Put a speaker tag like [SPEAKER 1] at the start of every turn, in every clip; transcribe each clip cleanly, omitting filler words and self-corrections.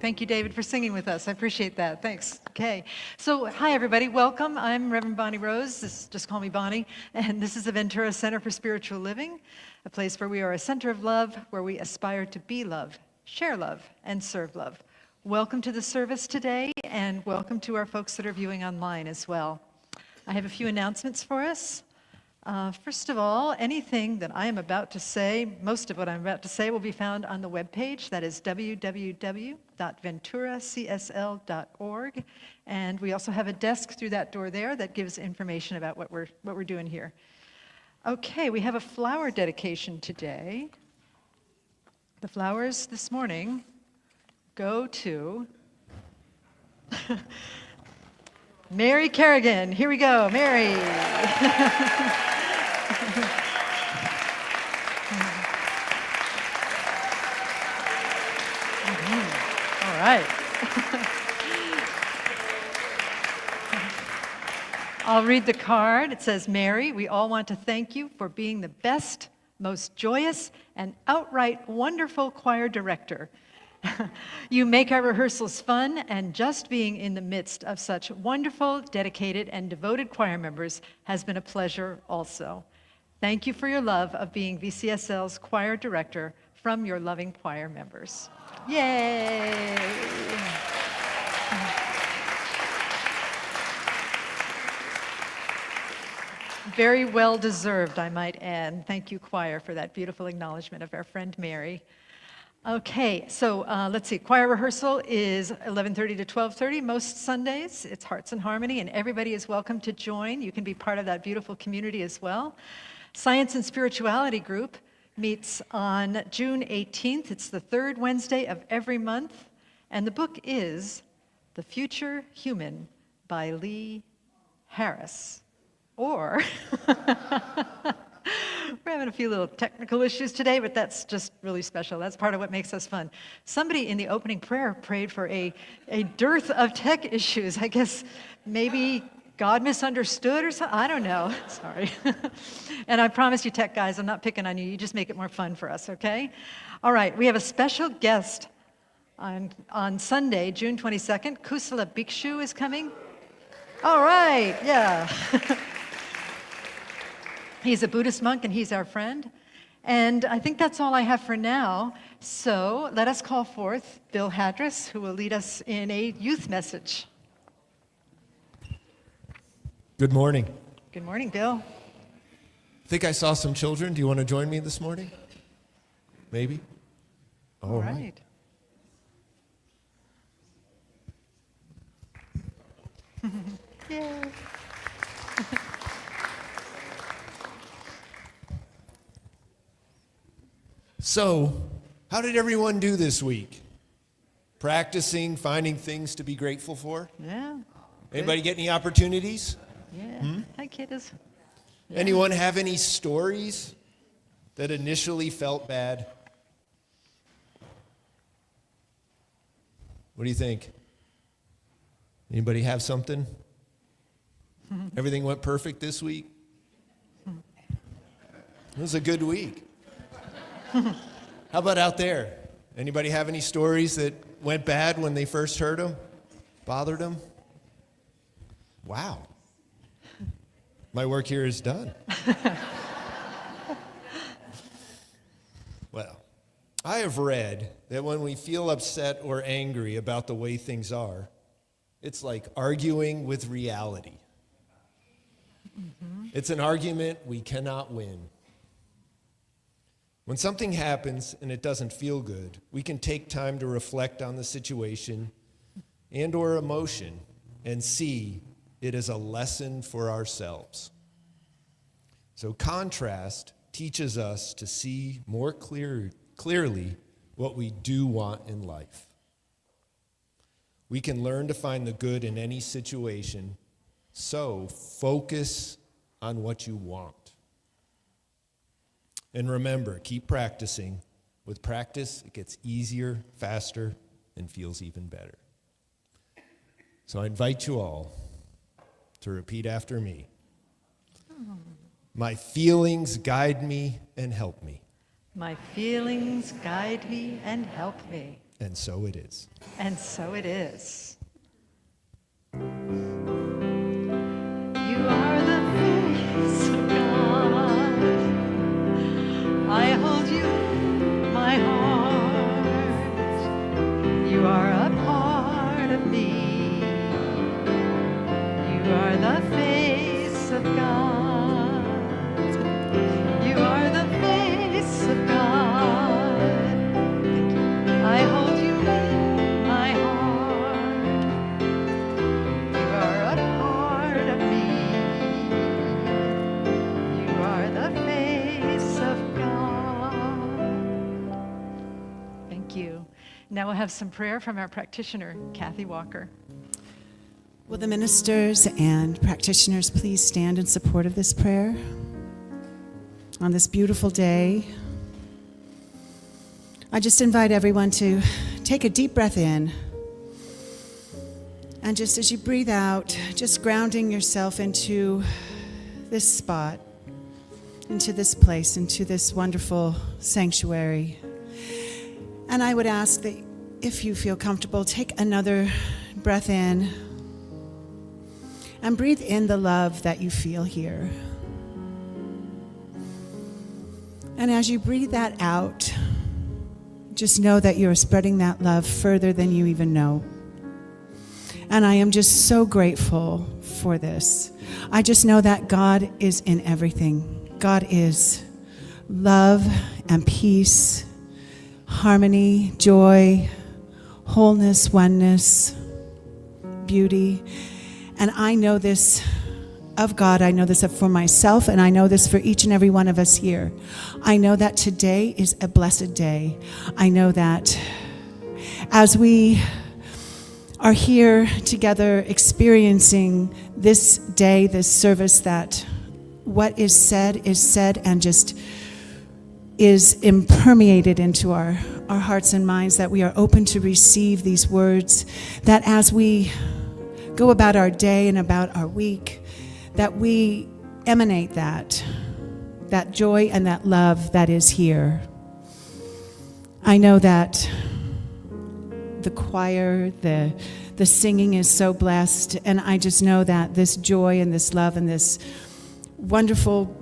[SPEAKER 1] Thank you, David, for singing with us. I appreciate that. Thanks. Okay. So, hi, everybody. Welcome. I'm Reverend Bonnie Rose. Just call me Bonnie. And this is the Ventura Center for Spiritual Living, a place where we are a center of love, where we aspire to be love, share love, and serve love. Welcome to the service today, and welcome to our folks that are viewing online as well. I have a few announcements for us. First of all, anything that I am about to say, most of what I'm about to say, will be found on the webpage. That is www.venturacsl.org. And we also have a desk through that door there that gives information about what we're doing here. Okay, we have a flower dedication today. The flowers this morning go to Mary Kerrigan. Here we go, Mary. All right. I'll read the card. It says, Mary, we all want to thank you for being the best, most joyous, and outright wonderful choir director. You make our rehearsals fun, and just being in the midst of such wonderful, dedicated, and devoted choir members has been a pleasure also. Thank you for your love of being VCSL's choir director from your loving choir members. Yay! Very well deserved, I might add. Thank you, choir, for that beautiful acknowledgement of our friend Mary. Okay, so let's see. Choir rehearsal is 11:30 to 12:30 most Sundays. It's Hearts in Harmony, and everybody is welcome to join. You can be part of that beautiful community as well. Science and Spirituality Group meets on June 18th. It's the third Wednesday of every month, and the book is The Future Human by Lee Harris. Or... We're having a few little technical issues today, but that's just really special. That's part of what makes us fun. Somebody in the opening prayer prayed for a dearth of tech issues. I guess maybe God misunderstood or something. I don't know. Sorry. And I promise you, tech guys, I'm not picking on you. You just make it more fun for us, okay? All right. We have a special guest on Sunday, June 22nd. Kusala Bhikshu is coming. All right. Yeah. He's a Buddhist monk, and he's our friend. And I think that's all I have for now. So let us call forth Bill Hadris, who will lead us in a youth message.
[SPEAKER 2] Good morning.
[SPEAKER 1] Good morning, Bill.
[SPEAKER 2] I think I saw some children. Do you want to join me this morning? Maybe?
[SPEAKER 1] All right. Yay.
[SPEAKER 2] So, how did everyone do this week? Practicing, finding things to be grateful for?
[SPEAKER 1] Yeah.
[SPEAKER 2] Anybody get any opportunities?
[SPEAKER 1] Yeah. Hi, kiddos. Yeah.
[SPEAKER 2] Anyone have any stories that initially felt bad? What do you think? Anybody have something? Everything went perfect this week? It was a good week. How about out there? Anybody have any stories that went bad when they first heard them? Bothered them? Wow. My work here is done. Well, I have read that when we feel upset or angry about the way things are, it's like arguing with reality. Mm-hmm. It's an argument we cannot win. When something happens and it doesn't feel good, we can take time to reflect on the situation and or emotion and see it as a lesson for ourselves. So contrast teaches us to see more clearly what we do want in life. We can learn to find the good in any situation, so focus on what you want. And remember, keep practicing. With practice, it gets easier, faster, and feels even better. So I invite you all to repeat after me. My feelings guide me and help me.
[SPEAKER 1] My feelings guide me and help me.
[SPEAKER 2] And so it is.
[SPEAKER 1] And so it is. You are the face of God. I hold you in my heart. You are a part of me. You are the face of God. You are the face of God. Thank you. I hold you in my heart. You are a part of me. You are the face of God. Thank you. Now we'll have some prayer from our practitioner, Kathy Walker.
[SPEAKER 3] Will the ministers and practitioners please stand in support of this prayer? On this beautiful day, I just invite everyone to take a deep breath in. And just as you breathe out, just grounding yourself into this spot, into this place, into this wonderful sanctuary. And I would ask that if you feel comfortable, take another breath in and breathe in the love that you feel here. And as you breathe that out, just know that you're spreading that love further than you even know. And I am just so grateful for this. I just know that God is in everything. God is love and peace, harmony, joy, wholeness, oneness, beauty. And I know this of God. I know this for myself, and I know this for each and every one of us here. I know that today is a blessed day. I know that as we are here together experiencing this day, this service, that what is said and just is impermeated into our hearts and minds, that we are open to receive these words, that as we go about our day and about our week, that we emanate that joy and that love that is here. I know that the choir, the singing is so blessed, and I just know that this joy and this love and this wonderful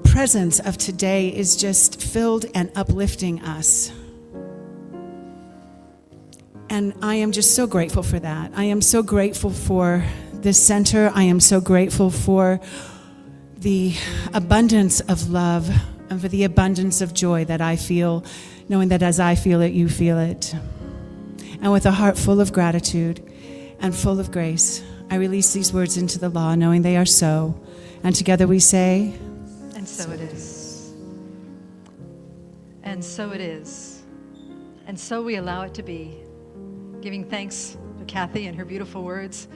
[SPEAKER 3] presence of today is just filled and uplifting us. And I am just so grateful for that. I am so grateful for this center. I am so grateful for the abundance of love and for the abundance of joy that I feel, knowing that as I feel it, you feel it. And with a heart full of gratitude and full of grace, I release these words into the law, knowing they are so. And together we say,
[SPEAKER 1] And so it is. And so it is. And so we allow it to be. Giving thanks to Kathy and her beautiful words.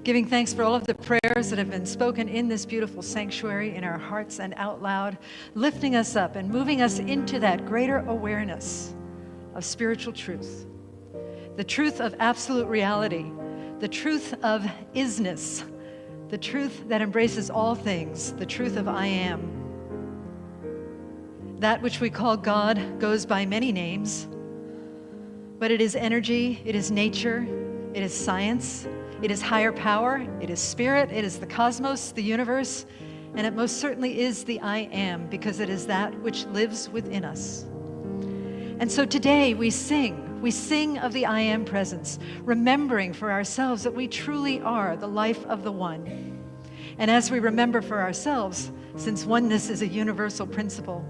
[SPEAKER 1] Giving thanks for all of the prayers that have been spoken in this beautiful sanctuary, in our hearts and out loud, lifting us up and moving us into that greater awareness of spiritual truth. The truth of absolute reality. The truth of isness. The truth that embraces all things. The truth of I am. That which we call God goes by many names. But it is energy, it is nature, it is science, it is higher power, it is spirit, it is the cosmos, the universe, and it most certainly is the I am, because it is that which lives within us. And so today we sing of the I am presence, remembering for ourselves that we truly are the life of the one. And as we remember for ourselves, since oneness is a universal principle,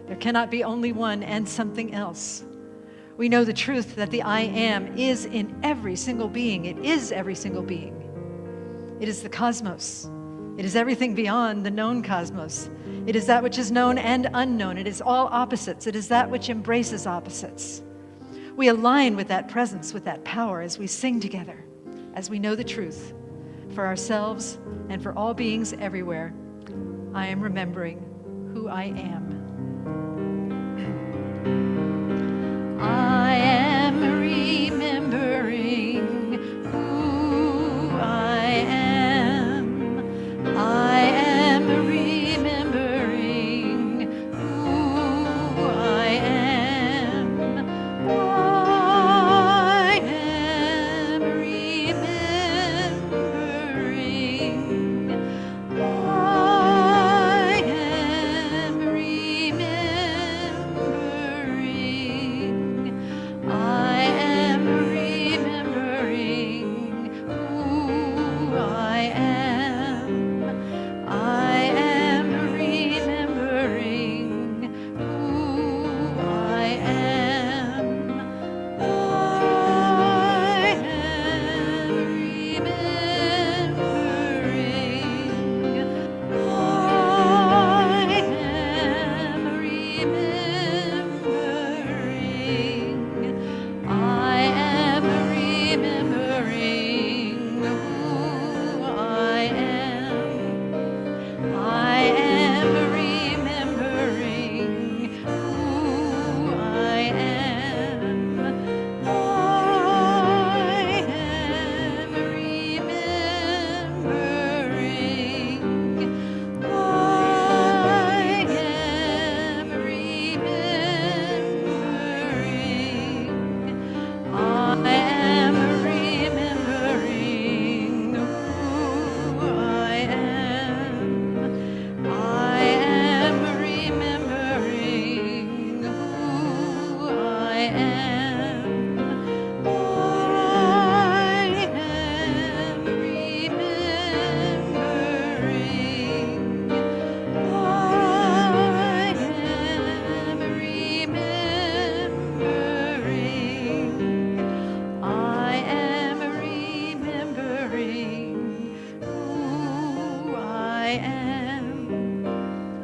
[SPEAKER 1] there cannot be only one and something else. We know the truth that the I am is in every single being. It is every single being. It is the cosmos. It is everything beyond the known cosmos. It is that which is known and unknown. It is all opposites. It is that which embraces opposites. We align with that presence, with that power as we sing together, as we know the truth for ourselves and for all beings everywhere. I am remembering who I am. I am remembering who I am. I am remembering who I am.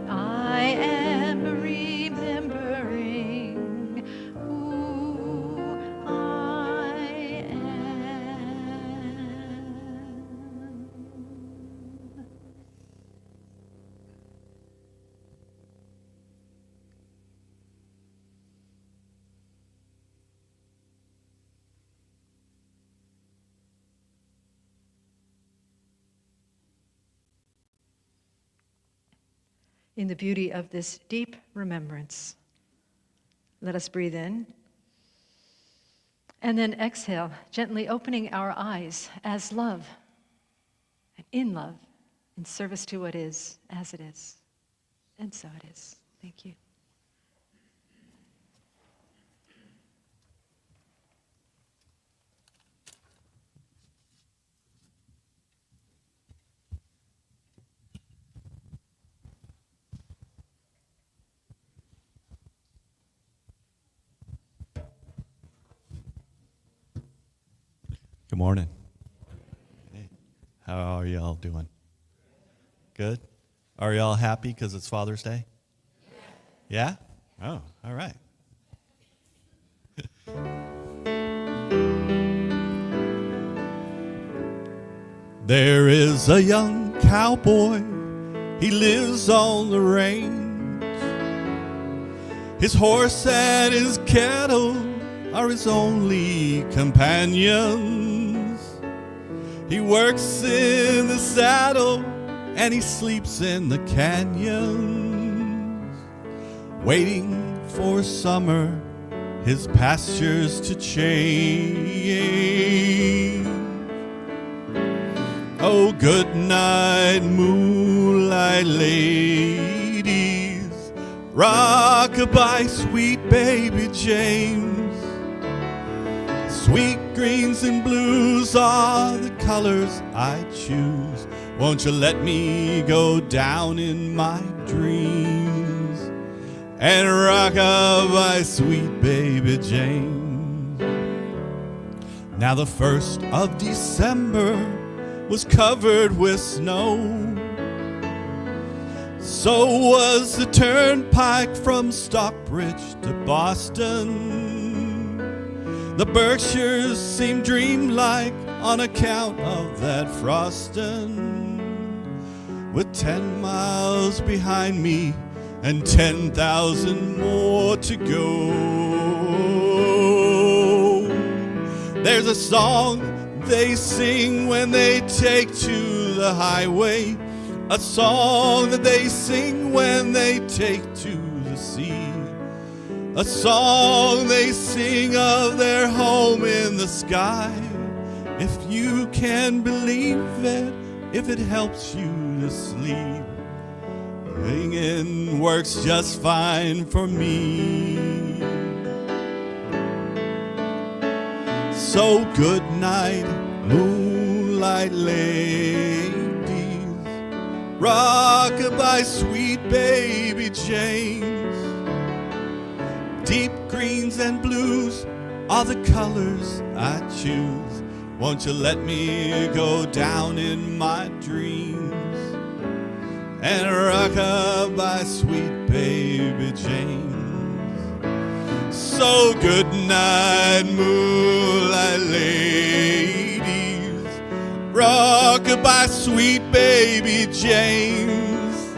[SPEAKER 1] I am remembering who I am. In the beauty of this deep remembrance, let us breathe in and then exhale, gently opening our eyes as love and in love, in service to what is, as it is, and so it is. Thank you.
[SPEAKER 4] Good morning. Hey, how are y'all doing? Good? Are y'all happy because it's Father's Day? Yeah? Oh, all right. There is a young cowboy, he lives on the range. His horse and his cattle are his only companions. He works in the saddle and he sleeps in the canyons, waiting for summer, his pastures to change. Oh, good night, moonlight ladies, rock-a-bye, sweet baby James. Sweet greens and blues are the colors I choose. Won't you let me go down in my dreams and rock-a-bye, sweet baby James. Now the 1st of December was covered with snow. So was the turnpike from Stockbridge to Boston. The Berkshires seemed dreamlike on account of that frostin'. With 10 miles behind me and 10,000 more to go. There's a song they sing when they take to the highway, a song that they sing when they take to the sea, a song they sing of their home in the sky. If you can believe it, if it helps you to sleep, singing works just fine for me. So good night, moonlight ladies, rock-a-bye, sweet baby James. Deep greens and blues are the colors I choose. Won't you let me go down in my dreams and rock-a-bye, sweet baby James. So good night, moonlight ladies, rock-a-bye, sweet baby James.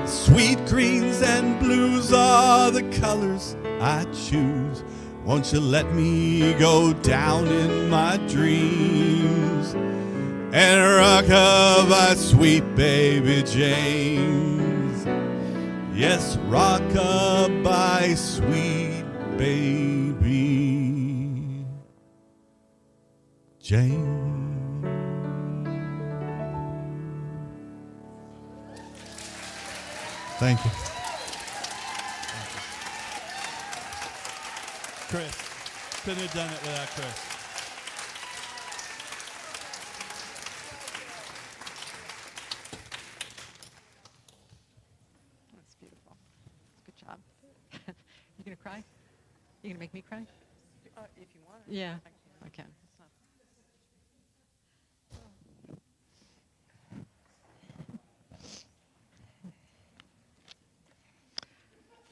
[SPEAKER 4] Sweet greens and blues are the colors I choose. Won't you let me go down in my dreams and rock-a-bye, sweet baby James. Yes, rock-a-bye, sweet baby James. Thank you. Chris, couldn't have done it without Chris.
[SPEAKER 1] That's beautiful. Good job. You gonna cry? You gonna make me cry?
[SPEAKER 5] If you want.
[SPEAKER 1] Yeah, I can.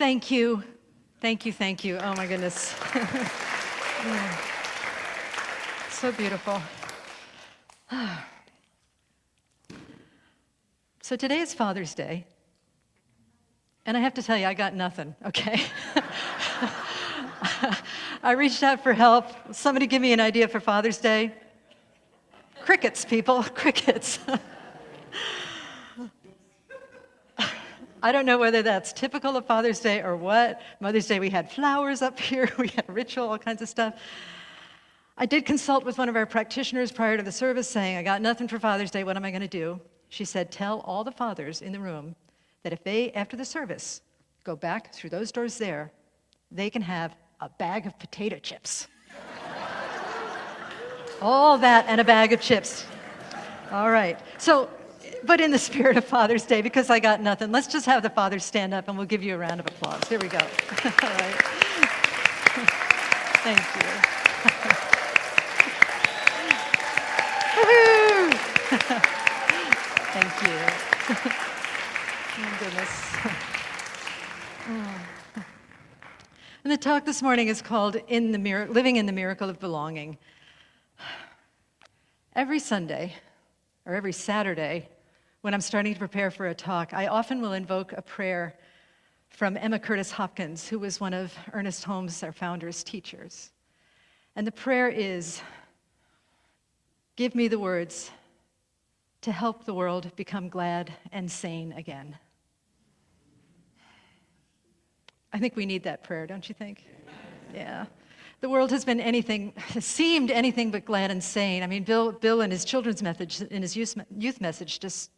[SPEAKER 1] Thank you. Thank you, thank you. Oh my goodness. So beautiful. So today is Father's Day. And I have to tell you, I got nothing, okay? I reached out for help. Somebody give me an idea for Father's Day. Crickets, people, crickets. I don't know whether that's typical of Father's Day or what. Mother's Day, we had flowers up here. We had ritual, all kinds of stuff. I did consult with one of our practitioners prior to the service saying, I got nothing for Father's Day. What am I going to do? She said, tell all the fathers in the room that if they, after the service, go back through those doors there, they can have a bag of potato chips. All that and a bag of chips. All right. So, but in the spirit of Father's Day, because I got nothing, let's just have the fathers stand up and we'll give you a round of applause. Here we go. All right. Thank you. Woohoo! Thank you. Oh, goodness. And the talk this morning is called Living in the Miracle of Belonging. Every Sunday, or every Saturday, when I'm starting to prepare for a talk, I often will invoke a prayer from Emma Curtis Hopkins, who was one of Ernest Holmes, our founder's teachers. And the prayer is, give me the words to help the world become glad and sane again. I think we need that prayer, don't you think? Yeah. The world has seemed anything but glad and sane. I mean, Bill in his children's message, in his youth message, just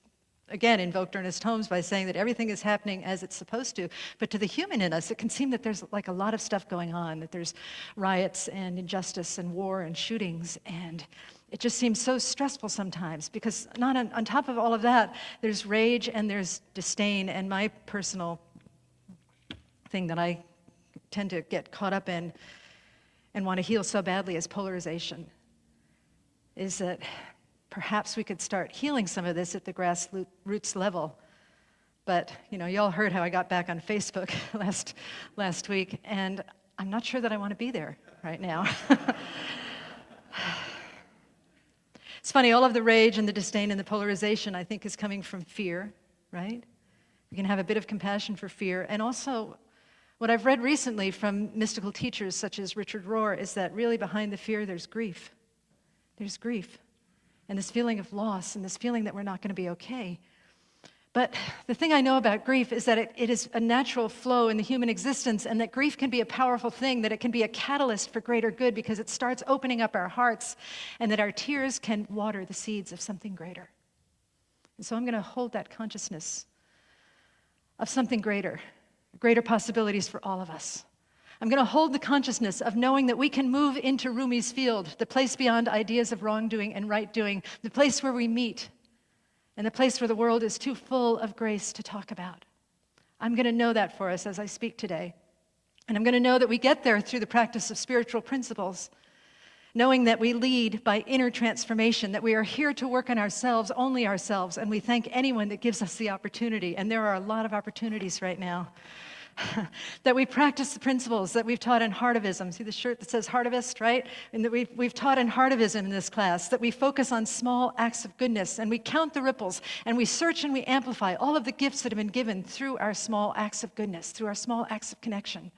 [SPEAKER 1] again invoked Ernest Holmes by saying that everything is happening as it's supposed to. But to the human in us, it can seem that there's like a lot of stuff going on, that there's riots and injustice and war and shootings, and it just seems so stressful sometimes because on top of all of that, there's rage and there's disdain, and my personal thing that I tend to get caught up in and want to heal so badly is polarization. Is that perhaps we could start healing some of this at the grassroots level. But, y'all heard how I got back on Facebook last week, and I'm not sure that I want to be there right now. It's funny, all of the rage and the disdain and the polarization, I think, is coming from fear, right? We can have a bit of compassion for fear, and also what I've read recently from mystical teachers such as Richard Rohr is that really behind the fear there's grief. There's grief. And this feeling of loss and this feeling that we're not going to be okay. But the thing I know about grief is that it is a natural flow in the human existence, and that grief can be a powerful thing, that it can be a catalyst for greater good because it starts opening up our hearts, and that our tears can water the seeds of something greater. And so I'm going to hold that consciousness of something greater possibilities for all of us. I'm going to hold the consciousness of knowing that we can move into Rumi's field, the place beyond ideas of wrongdoing and right doing, the place where we meet, and the place where the world is too full of grace to talk about. I'm going to know that for us as I speak today. And I'm going to know that we get there through the practice of spiritual principles, knowing that we lead by inner transformation, that we are here to work on ourselves, only ourselves, and we thank anyone that gives us the opportunity, and there are a lot of opportunities right now. That we practice the principles that we've taught in Heartivism. See the shirt that says Heartivist, right? And that we've taught in Heartivism in this class, that we focus on small acts of goodness, and we count the ripples, and we search and we amplify all of the gifts that have been given through our small acts of goodness, through our small acts of connection.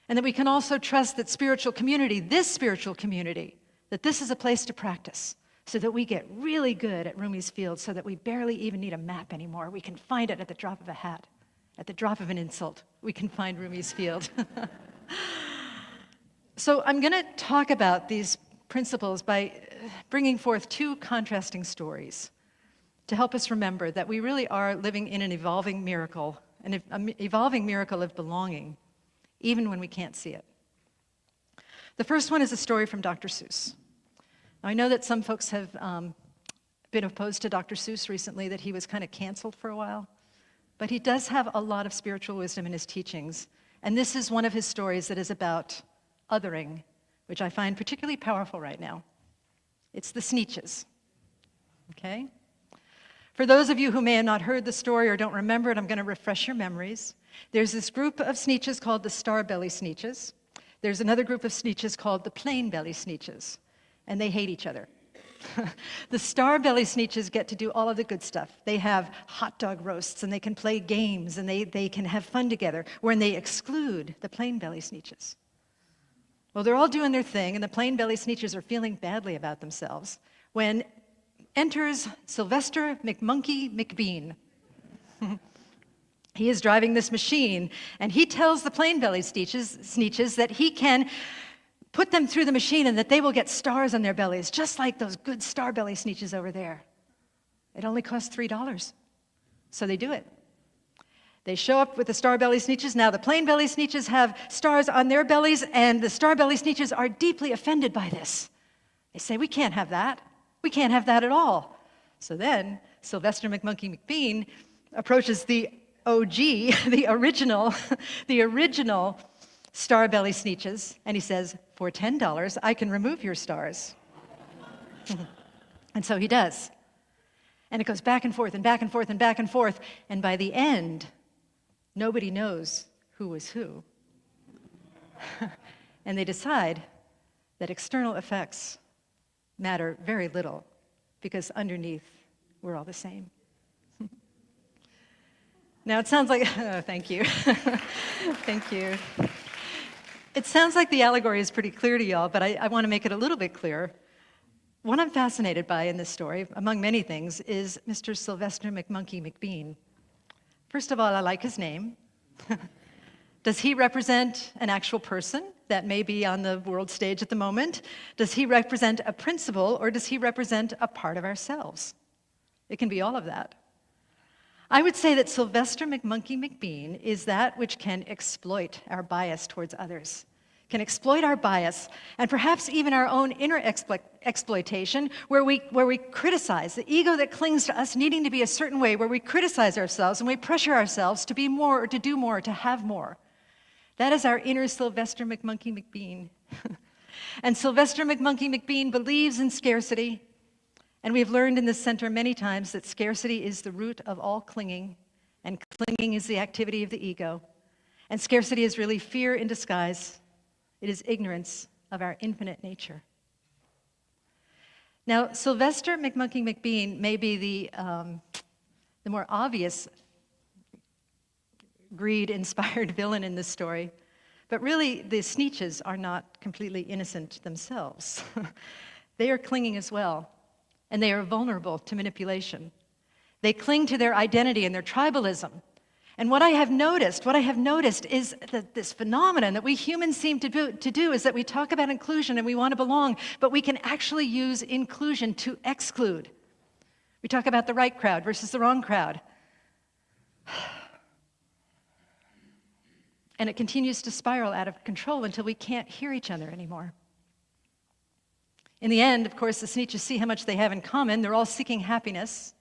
[SPEAKER 1] And that we can also trust that spiritual community, that this is a place to practice, so that we get really good at Rumi's field, so that we barely even need a map anymore. We can find it at the drop of a hat. At the drop of an insult, we can find Rumi's field. So I'm going to talk about these principles by bringing forth two contrasting stories to help us remember that we really are living in an evolving miracle of belonging, even when we can't see it. The first one is a story from Dr. Seuss. Now, I know that some folks have been opposed to Dr. Seuss recently, that he was kind of canceled for a while. But he does have a lot of spiritual wisdom in his teachings. And this is one of his stories that is about othering, which I find particularly powerful right now. It's the Sneetches. Okay? For those of you who may have not heard the story or don't remember it, I'm going to refresh your memories. There's this group of sneetches called the star belly sneetches. There's another group of sneetches called the plain belly sneetches, and they hate each other. The star belly sneetches get to do all of the good stuff. They have hot dog roasts, and they can play games, and they can have fun together, when they exclude the plain belly sneetches. Well, they're all doing their thing, and the plain belly sneetches are feeling badly about themselves when enters Sylvester McMonkey McBean. He is driving this machine, and he tells the plain belly sneetches that he can put them through the machine and that they will get stars on their bellies, just like those good star belly sneetches over there. It only costs $3. So they do it. They show up with the star belly sneetches. Now the plain belly sneetches have stars on their bellies, and the star belly sneetches are deeply offended by this. They say, we can't have that. We can't have that at all. So then Sylvester McMonkey McBean approaches the OG, the original star belly sneetches, and he says, for $10, I can remove your stars. And so he does. And it goes back and forth and back and forth and back and forth. And by the end, nobody knows who was who. And they decide that external effects matter very little, because underneath, we're all the same. Now, it sounds like, oh, thank you. Thank you. It sounds like the allegory is pretty clear to y'all, but I want to make it a little bit clearer. What I'm fascinated by in this story, among many things, is Mr. Sylvester McMonkey McBean. First of all, I like his name. Does he represent an actual person that may be on the world stage at the moment? Does he represent a principle, or does he represent a part of ourselves? It can be all of that. I would say that Sylvester McMonkey McBean is that which can exploit our bias towards others, can exploit our bias, and perhaps even our own inner exploitation, where we criticize, the ego that clings to us needing to be a certain way, where we criticize ourselves and we pressure ourselves to be more or to do more or to have more. That is our inner Sylvester McMonkey McBean. And Sylvester McMonkey McBean believes in scarcity. And we've learned in this center many times that scarcity is the root of all clinging, and clinging is the activity of the ego. And scarcity is really fear in disguise. It is ignorance of our infinite nature. Now, Sylvester McMonkey McBean may be the more obvious greed-inspired villain in this story, but really the sneetches are not completely innocent themselves. They are clinging as well. And they are vulnerable to manipulation. They cling to their identity and their tribalism. And what I have noticed is that this phenomenon that we humans seem to do is that we talk about inclusion and we want to belong, but we can actually use inclusion to exclude. We talk about the right crowd versus the wrong crowd. And it continues to spiral out of control until we can't hear each other anymore. In the end, of course, the sneetches see how much they have in common. They're all seeking happiness.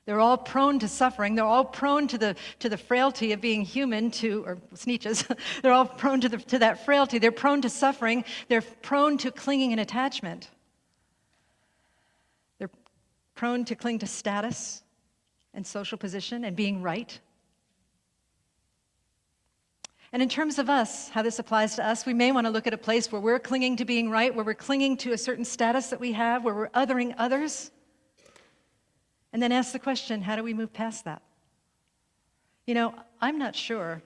[SPEAKER 1] They're all prone to suffering. They're all prone to the frailty of being human, or sneetches. They're all prone to that frailty. They're prone to suffering. They're prone to clinging and attachment. They're prone to cling to status and social position and being right. And in terms of us, how this applies to us, we may want to look at a place where we're clinging to being right, where we're clinging to a certain status that we have, where we're othering others, and then ask the question, how do we move past that? You know, I'm not sure.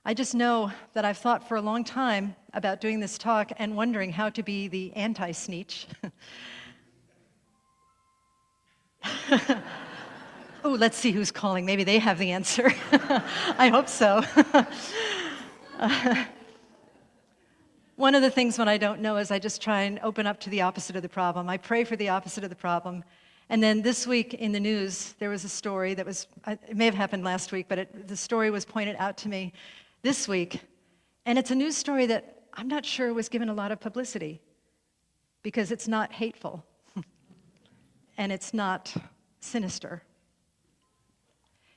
[SPEAKER 1] I just know that I've thought for a long time about doing this talk and wondering how to be the anti-sneetch. Oh, let's see who's calling. Maybe they have the answer. I hope so. One of the things when I don't know is I just try and open up to the opposite of the problem. I pray for the opposite of the problem. And then this week in the news, there was a story that was, it may have happened last week, but the story was pointed out to me this week. And it's a news story that I'm not sure was given a lot of publicity because it's not hateful and it's not sinister.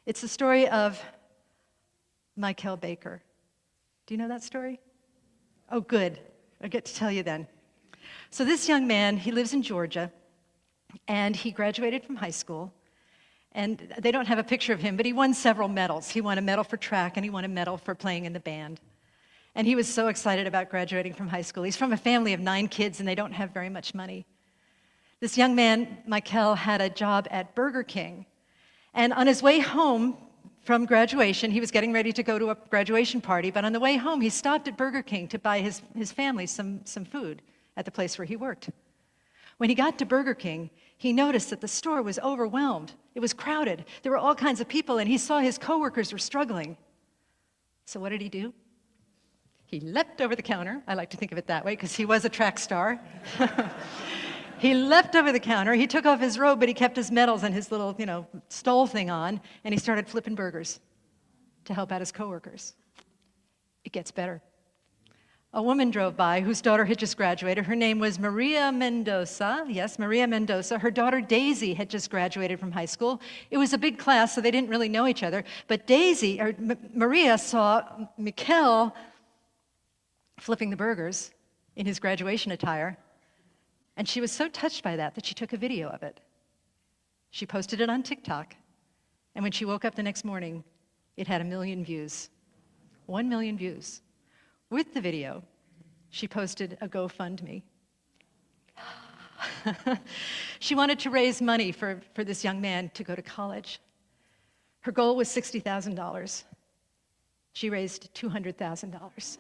[SPEAKER 1] It's the story of Michael Baker. Do you know that story? Oh, good. I'll get to tell you then. So this young man, he lives in Georgia, and he graduated from high school, And they don't have a picture of him, but he won several medals. He won a medal for track, and he won a medal for playing in the band. And he was so excited about graduating from high school. He's from a family of 9 kids, and they don't have very much money. This young man, Michael, had a job at Burger King. And on his way home from graduation, he was getting ready to go to a graduation party, but on the way home, he stopped at Burger King to buy his family some food at the place where he worked. When he got to Burger King, he noticed that the store was overwhelmed. It was crowded. There were all kinds of people, and he saw his coworkers were struggling. So what did he do? He leapt over the counter. I like to think of it that way because he was a track star. He leapt over the counter. He took off his robe, but he kept his medals and his little, stole thing on, and he started flipping burgers to help out his coworkers. It gets better. A woman drove by whose daughter had just graduated. Her name was Maria Mendoza. Yes, Maria Mendoza. Her daughter Daisy had just graduated from high school. It was a big class, so they didn't really know each other. But Maria saw Mikel flipping the burgers in his graduation attire, and she was so touched by that she took a video of it. She posted it on TikTok, and when she woke up the next morning, it had 1 million views. 1 million views. With the video, she posted a GoFundMe. She wanted to raise money for this young man to go to college. Her goal was $60,000. She raised $200,000.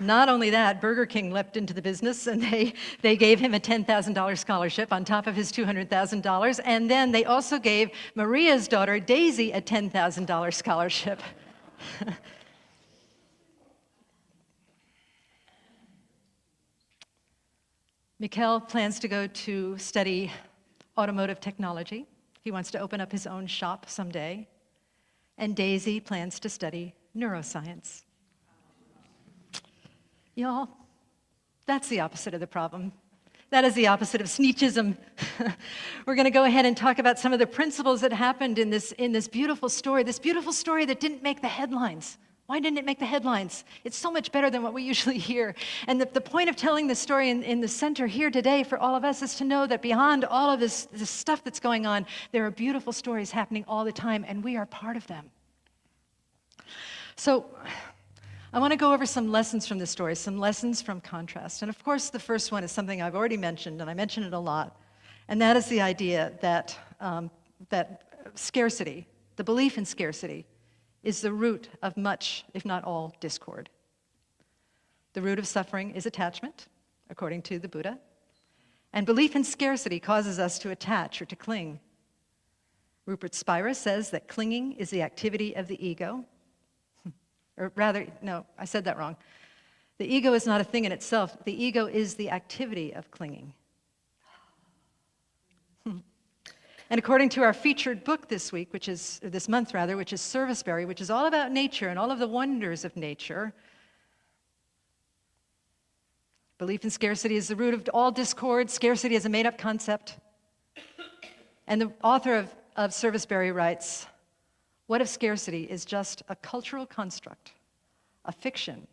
[SPEAKER 1] Not only that, Burger King leapt into the business, and they gave him a $10,000 scholarship on top of his $200,000, and then they also gave Maria's daughter, Daisy, a $10,000 scholarship. Mikel plans to go to study automotive technology. He wants to open up his own shop someday. And Daisy plans to study neuroscience. Y'all, that's the opposite of the problem. That is the opposite of Sneechism. We're going to go ahead and talk about some of the principles that happened in this beautiful story that didn't make the headlines. Why didn't it make the headlines? It's so much better than what we usually hear. And the point of telling this story in the center here today for all of us is to know that beyond all of this stuff that's going on, there are beautiful stories happening all the time, and we are part of them. So I want to go over some lessons from this story, some lessons from contrast. And of course, the first one is something I've already mentioned, and I mention it a lot, and that is the idea that scarcity, the belief in scarcity, is the root of much, if not all, discord. The root of suffering is attachment, according to the Buddha, and belief in scarcity causes us to attach or to cling. Rupert Spira says that clinging is the activity of the ego. Or rather, no, I said that wrong. The ego is not a thing in itself. The ego is the activity of clinging. And according to our featured book this week, this month, which is Serviceberry, which is all about nature and all of the wonders of nature, belief in scarcity is the root of all discord. Scarcity is a made-up concept. And the author of Serviceberry writes, "What if scarcity is just a cultural construct, a fiction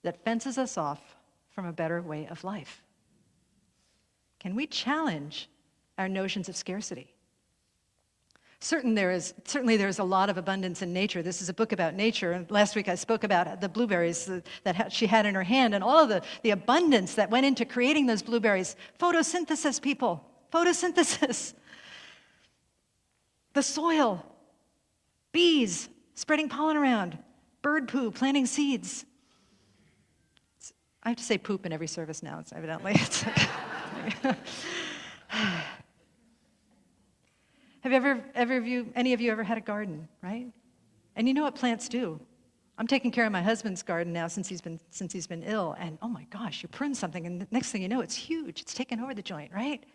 [SPEAKER 1] that fences us off from a better way of life?" Can we challenge our notions of scarcity? Certainly there is a lot of abundance in nature. This is a book about nature, and last week I spoke about the blueberries that she had in her hand and all of the abundance that went into creating those blueberries. Photosynthesis, people. Photosynthesis. The soil. Bees spreading pollen around. Bird poo planting seeds. I have to say poop in every service now, evidently. Have any of you ever had a garden, right? And you know what plants do. I'm taking care of my husband's garden now since he's been ill, and oh my gosh, you prune something, and the next thing you know, it's huge. It's taken over the joint, right?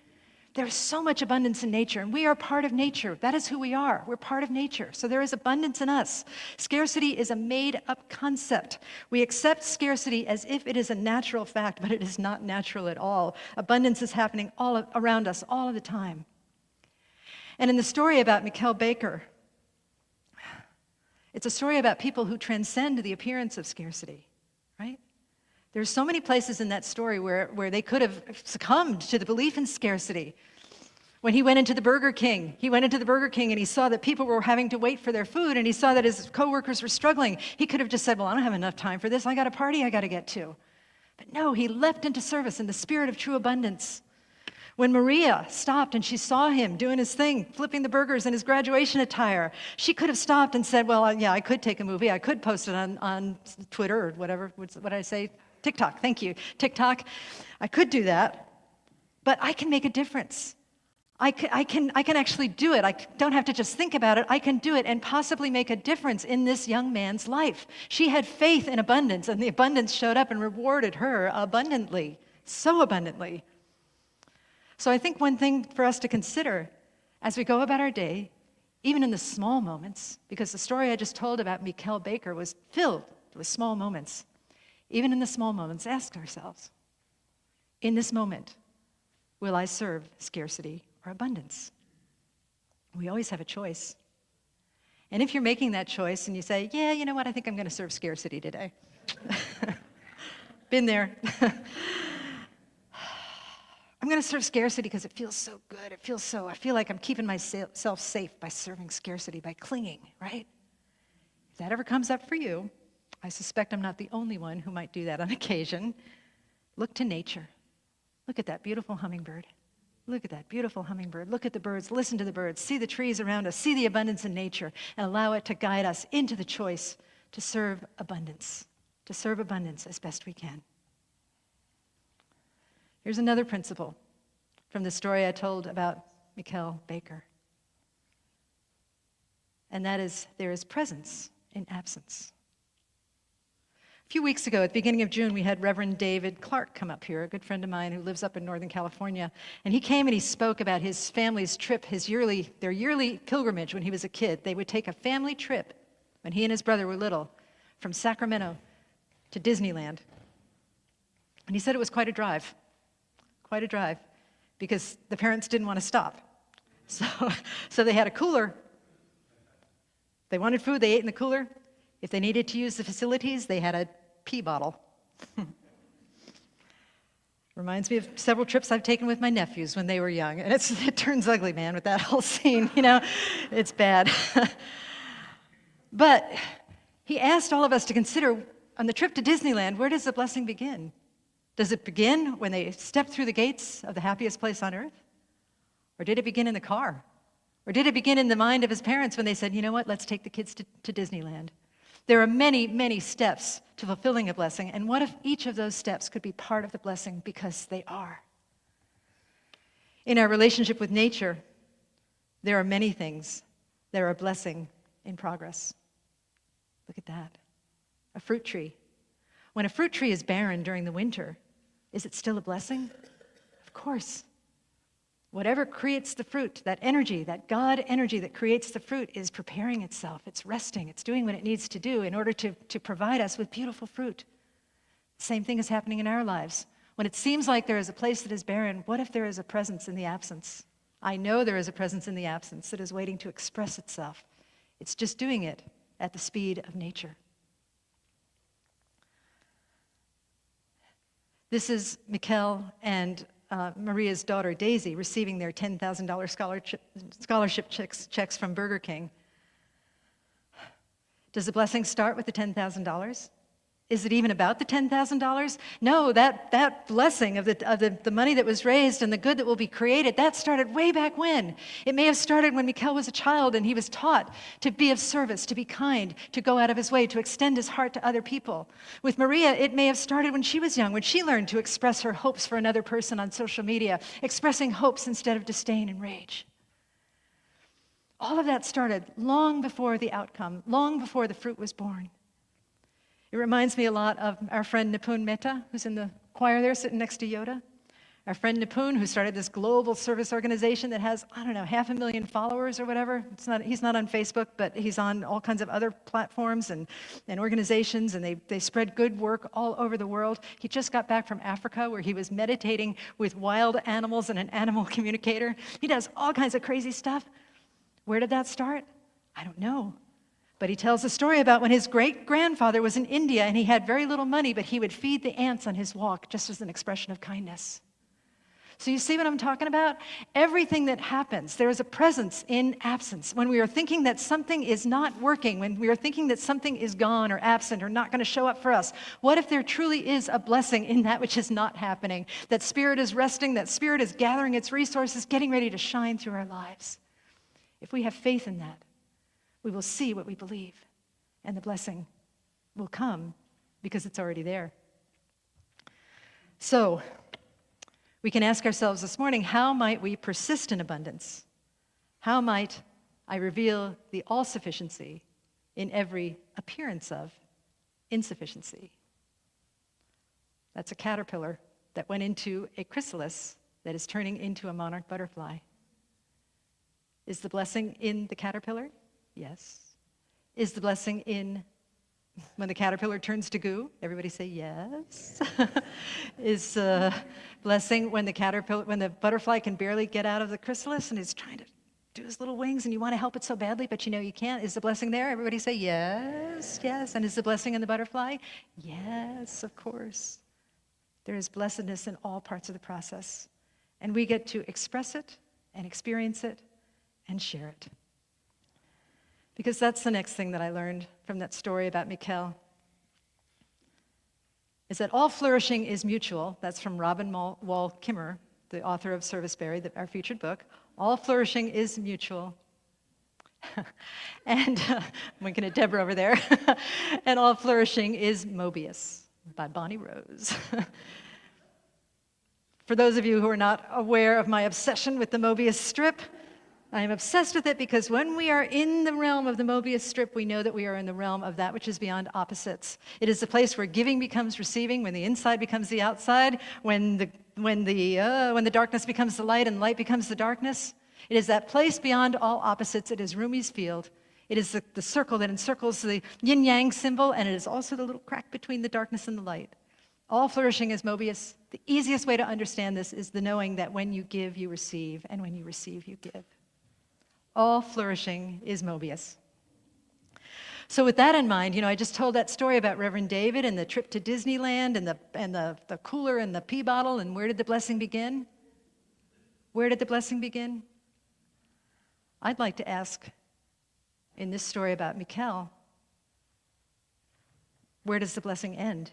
[SPEAKER 1] There's so much abundance in nature, and we are part of nature. That is who we are. We're part of nature, so there is abundance in us. Scarcity is a made-up concept. We accept scarcity as if it is a natural fact, but it is not natural at all. Abundance is happening all around us all of the time. And in the story about Mikel Baker, it's a story about people who transcend the appearance of scarcity, right? There's so many places in that story where they could have succumbed to the belief in scarcity. When he went into the Burger King, and he saw that people were having to wait for their food, and he saw that his coworkers were struggling. He could have just said, well, I don't have enough time for this. I got a party I got to get to. But no, he leapt into service in the spirit of true abundance. When Maria stopped and she saw him doing his thing, flipping the burgers in his graduation attire, she could have stopped and said, well, yeah, I could take a movie. I could post it on Twitter or whatever. What did I say? TikTok. Thank you. TikTok. I could do that, but I can make a difference. I can actually do it. I don't have to just think about it. I can do it and possibly make a difference in this young man's life. She had faith in abundance, and the abundance showed up and rewarded her abundantly, so abundantly. So I think one thing for us to consider as we go about our day, even in the small moments, because the story I just told about Mikkel Baker was filled with small moments. Even in the small moments, ask ourselves, in this moment, will I serve scarcity or abundance? We always have a choice. And if you're making that choice and you say, yeah, you know what, I think I'm going to serve scarcity today. Been there. I'm going to serve scarcity because it feels so good. I feel like I'm keeping myself safe by serving scarcity, by clinging, right? If that ever comes up for you, I suspect I'm not the only one who might do that on occasion. Look to nature. Look at that beautiful hummingbird. Look at that beautiful hummingbird. Look at the birds. Listen to the birds. See the trees around us. See the abundance in nature, and allow it to guide us into the choice to serve abundance as best we can. Here's another principle from the story I told about Mikkel Baker. And that is, there is presence in absence. A few weeks ago, at the beginning of June, we had Reverend David Clark come up here, a good friend of mine who lives up in Northern California. And he came and he spoke about his family's trip, their yearly pilgrimage when he was a kid. They would take a family trip, when he and his brother were little, from Sacramento to Disneyland. And he said it was quite a drive, because the parents didn't want to stop. So they had a cooler. They wanted food, they ate in the cooler. If they needed to use the facilities, they had a pee bottle. Reminds me of several trips I've taken with my nephews when they were young. And it turns ugly, man, with that whole scene, It's bad. But he asked all of us to consider, on the trip to Disneyland, where does the blessing begin? Does it begin when they step through the gates of the happiest place on earth? Or did it begin in the car? Or did it begin in the mind of his parents when they said, you know what, let's take the kids to Disneyland? There are many, many steps to fulfilling a blessing, and what if each of those steps could be part of the blessing because they are? In our relationship with nature, there are many things that are a blessing in progress. Look at that. A fruit tree. When a fruit tree is barren during the winter, is it still a blessing? Of course. Whatever creates the fruit, that energy, that God energy that creates the fruit is preparing itself. It's resting. It's doing what it needs to do in order to provide us with beautiful fruit. The same thing is happening in our lives. When it seems like there is a place that is barren, what if there is a presence in the absence? I know there is a presence in the absence that is waiting to express itself. It's just doing it at the speed of nature. This is Mikkel and Maria's daughter, Daisy, receiving their $10,000 scholarship checks from Burger King. Does the blessing start with the $10,000? Is it even about the $10,000? No, that blessing of the money that was raised and the good that will be created, that started way back when. It may have started when Mikkel was a child and he was taught to be of service, to be kind, to go out of his way, to extend his heart to other people. With Maria, it may have started when she was young, when she learned to express her hopes for another person on social media, expressing hopes instead of disdain and rage. All of that started long before the outcome, long before the fruit was born. It reminds me a lot of our friend Nipun Mehta, who's in the choir there sitting next to Yoda. Our friend Nipun, who started this global service organization that has, 500,000 followers or whatever. He's not on Facebook, but he's on all kinds of other platforms and organizations, and they spread good work all over the world. He just got back from Africa, where he was meditating with wild animals and an animal communicator. He does all kinds of crazy stuff. Where did that start? I don't know. But he tells a story about when his great-grandfather was in India and he had very little money, but he would feed the ants on his walk just as an expression of kindness. So you see what I'm talking about? Everything that happens, there is a presence in absence. When we are thinking that something is not working, when we are thinking that something is gone or absent or not going to show up for us, what if there truly is a blessing in that which is not happening? That Spirit is resting, that Spirit is gathering its resources, getting ready to shine through our lives. If we have faith in that, we will see what we believe, and the blessing will come because it's already there. So, we can ask ourselves this morning, how might we persist in abundance? How might I reveal the all-sufficiency in every appearance of insufficiency? That's a caterpillar that went into a chrysalis that is turning into a monarch butterfly. Is the blessing in the caterpillar? Yes. Is the blessing in when the caterpillar turns to goo? Everybody say yes. Is blessing when the butterfly can barely get out of the chrysalis and is trying to do his little wings and you want to help it so badly, but you know you can't? Is the blessing there? Everybody say yes, yes. And is the blessing in the butterfly? Yes, of course. There is blessedness in all parts of the process. And we get to express it and experience it and share it. Because that's the next thing that I learned from that story about Mikkel, is that all flourishing is mutual. That's from Robin Wall Kimmerer, the author of Serviceberry, our featured book. All flourishing is mutual. And I'm winking at Deborah over there. And all flourishing is Mobius by Bonnie Rose. For those of you who are not aware of my obsession with the Mobius strip, I am obsessed with it because when we are in the realm of the Mobius strip, we know that we are in the realm of that which is beyond opposites. It is the place where giving becomes receiving, when the inside becomes the outside, when the darkness becomes the light and light becomes the darkness. It is that place beyond all opposites. It is Rumi's field. It is the circle that encircles the yin-yang symbol, and it is also the little crack between the darkness and the light. All flourishing is Mobius. The easiest way to understand this is the knowing that when you give, you receive, and when you receive, you give. All flourishing is Mobius. So with that in mind, I just told that story about Reverend David and the trip to Disneyland and the cooler and the pee bottle, and where did the blessing begin? Where did the blessing begin? I'd like to ask, in this story about Mikkel, where does the blessing end?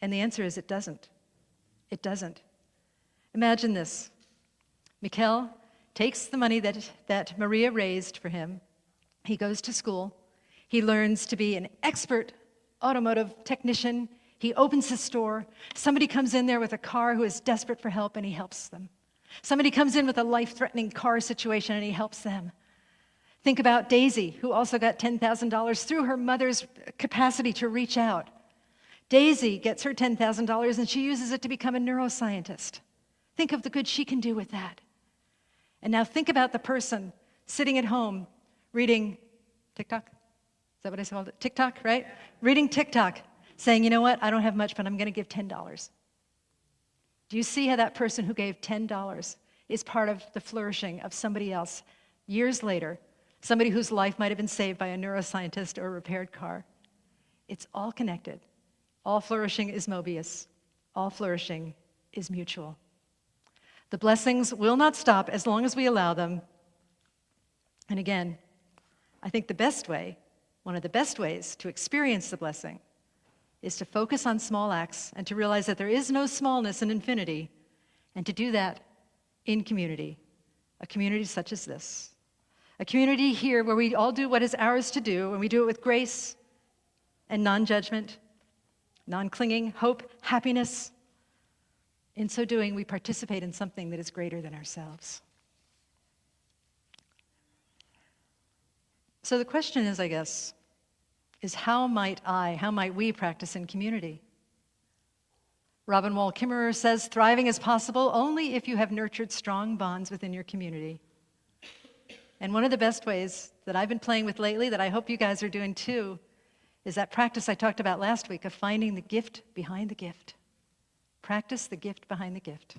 [SPEAKER 1] And the answer is it doesn't. It doesn't. Imagine this. Mikkel takes the money that Maria raised for him. He goes to school. He learns to be an expert automotive technician. He opens his store. Somebody comes in there with a car who is desperate for help, and he helps them. Somebody comes in with a life-threatening car situation, and he helps them. Think about Daisy, who also got $10,000 through her mother's capacity to reach out. Daisy gets her $10,000, and she uses it to become a neuroscientist. Think of the good she can do with that. And now think about the person sitting at home reading TikTok. Is that what I called it? TikTok, right? Reading TikTok, saying, you know what, I don't have much, but I'm going to give $10. Do you see how that person who gave $10 is part of the flourishing of somebody else years later, somebody whose life might have been saved by a neuroscientist or a repaired car? It's all connected. All flourishing is Mobius. All flourishing is mutual. The blessings will not stop as long as we allow them. And again, I think one of the best ways to experience the blessing is to focus on small acts and to realize that there is no smallness in infinity, and to do that in community, a community such as this. A community here where we all do what is ours to do, and we do it with grace and non-judgment, non-clinging, hope, happiness. In so doing, we participate in something that is greater than ourselves. So the question is, I guess, is how might we practice in community? Robin Wall Kimmerer says, thriving is possible only if you have nurtured strong bonds within your community. And one of the best ways that I've been playing with lately, that I hope you guys are doing too, is that practice I talked about last week of finding the gift behind the gift. Practice the gift behind the gift.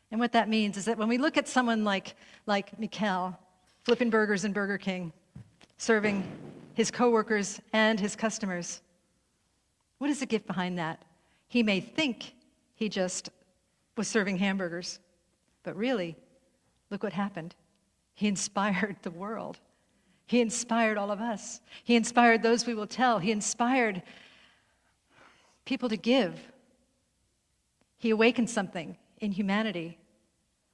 [SPEAKER 1] And what that means is that when we look at someone like Mikkel, flipping burgers in Burger King, serving his coworkers and his customers. What is the gift behind that? He may think he just was serving hamburgers, but really, look what happened. He inspired the world. He inspired all of us. He inspired those we will tell. He inspired people to give. He awakened something in humanity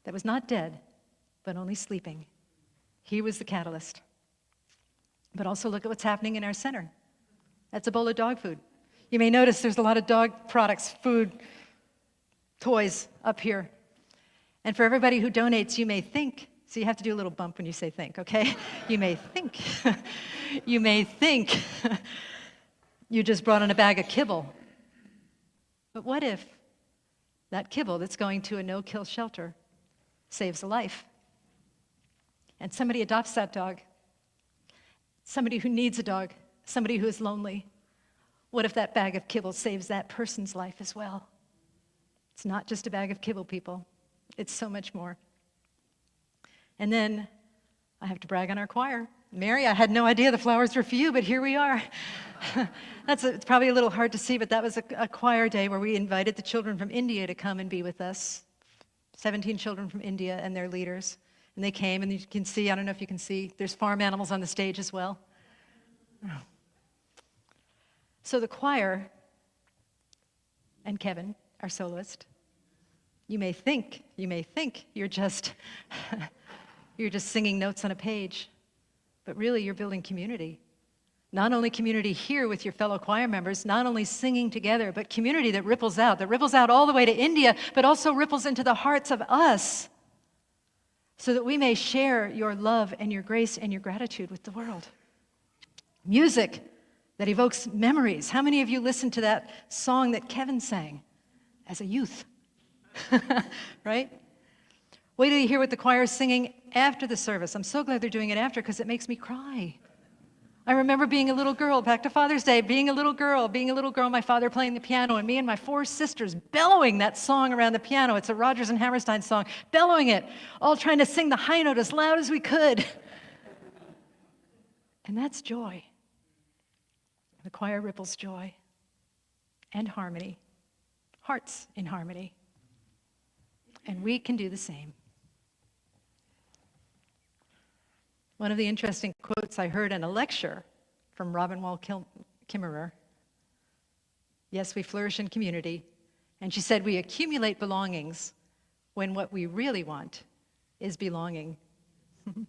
[SPEAKER 1] that was not dead, but only sleeping. He was the catalyst. But also look at what's happening in our center. That's a bowl of dog food. You may notice there's a lot of dog products, food, toys up here. And for everybody who donates, you may think, so you have to do a little bump when you say think, okay? You may think, you just brought in a bag of kibble. But what if that kibble that's going to a no-kill shelter saves a life? And somebody adopts that dog, somebody who needs a dog, somebody who is lonely. What if that bag of kibble saves that person's life as well? It's not just a bag of kibble, people. It's so much more. And then I have to brag on our choir. Mary, I had no idea the flowers were for you, but here we are. It's probably a little hard to see, but that was a choir day where we invited the children from India to come and be with us. 17 children from India and their leaders. And they came, and you can see, I don't know if you can see, there's farm animals on the stage as well. So the choir and Kevin, our soloist, you may think you're just singing notes on a page, but really you're building community. Not only community here with your fellow choir members, not only singing together, but community that ripples out all the way to India, but also ripples into the hearts of us, so that we may share your love and your grace and your gratitude with the world. Music that evokes memories. How many of you listened to that song that Kevin sang as a youth? Right? Wait till you hear what the choir is singing after the service. I'm so glad they're doing it after, because it makes me cry. I remember being a little girl, back to Father's Day, being a little girl, my father playing the piano, and me and my 4 sisters bellowing that song around the piano. It's a Rodgers and Hammerstein song, bellowing it, all trying to sing the high note as loud as we could. And that's joy. The choir ripples joy and harmony, hearts in harmony. And we can do the same. One of the interesting quotes I heard in a lecture from Robin Wall Kimmerer, yes, we flourish in community, and she said we accumulate belongings when what we really want is belonging. And